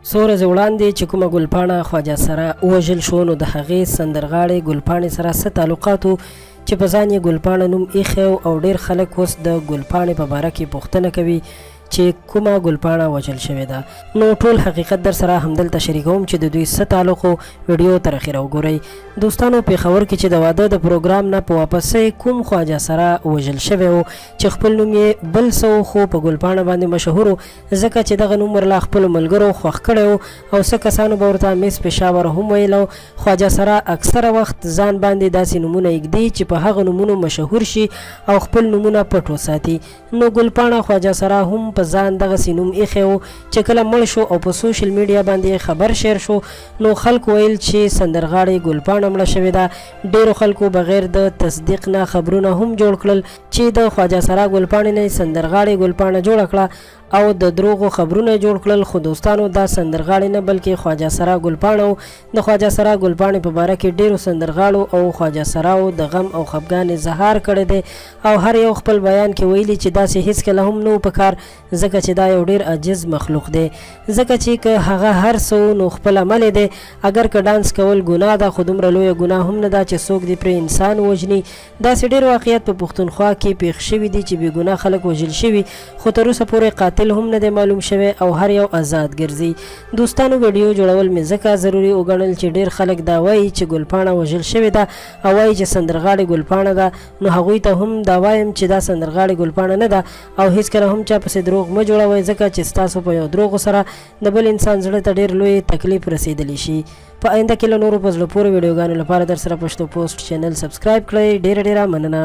څو ورځې وړاندې چې کومه ګلپاڼه خواجه سره ووژل شو نو د هغې سندرغاړې ګلپاڼې سره څه تعلقات و چې په ځان یې ګلپاڼه نوم ایښی او ډېر خلک اوس د ګلپاڼې په باره کې پوښتنه کوي چې کومه ګلپاڼه وژل شوې ده. نو ټول حقیقت در سره همدلته شریکوم چې د دوی څه تعلق و. ویډیو تر اخره وګورئ. دوستانو، پېښور کې چې د واده د پروګرام نه په واپسۍ کوم خواجه سره وژل شوی و چې خپل نوم یې بل څه و خو په ګلپاڼه باندې مشهور و ځکه چې دغه نوم ورله خپلو ملګرو خوښ کړی و او څه کسانو به ورته مس پېښور هم ویل. خواجه سره اکثره وخت ځان باندې داسې نومونه ایږدي چې په هغه نومونو مشهور شي او خپل نومونه پټ وساتي. نو ګلپاڼه خواجه سره هم په ځان دغسې نوم ایښی و چې کله مړ شو او په سوشل میډیا باندې خبر شیر شو نو خلکو ویل چې سندرغاړې ګلپاڼه مړه شوې ده. ډېرو خلکو بغیر د تصدیق نه خبرونه هم جوړ کړل چې د خواجه سره ګلپاڼې نه سندرغاړې ګلپاڼه جوړه کړه او د دروغو خبرونه جوړ کړل. خو دوستانو، دا سندرغاړې نه بلکې خواجه سره ګلپاڼه و. د خواجه سره ګلپاڼې په باره کې ډېرو سندرغاړو او خواجه سراو د غم او خفګان اظهار کړی دی او هر یو خپل بیان کې ویلي چې داسې هیڅکله هم نه و پکار ځکه چې دا یو ډېر عاجز مخلوق دی. ځکه چې که هغه هر څه نو خپل عمل دی. اگر که ډانس کول ګناه ده خو دومره لویه ګناه هم نه ده چې څوک دې پرې انسان وژني. داسې ډېر واقعیت په پښتونخوا کې پېښ شوي دي چې بې ګناه خلک وژل شوي خو تر اوسه پورې قاتل هم نه دی معلوم شوی او هر یو آزاد ګرځي. دوستانو، ویډیو جوړول مې ځکه ضروري وګڼل چې ډېر خلک دا وایي چې ګلپاڼه وژل شوې ده او وایي چې سندرغاړې ګلپاڼه ده. نو هغوی ته هم دا وایم چې دا سندرغاړې ګلپاڼه نه ده او هیڅکله هم چا پسې دروغ مه جوړوئ ځکه چې ستاسو په یو دروغو سره د بل انسان زړه ته ډېر لوی تکلیف رسېدلی شي. په آینده کې له نورو په زړه پورې ویډیوګانو لپاره در سره پښتو پوسټ چینل سبسکرایب کړئ. ډېره مننه.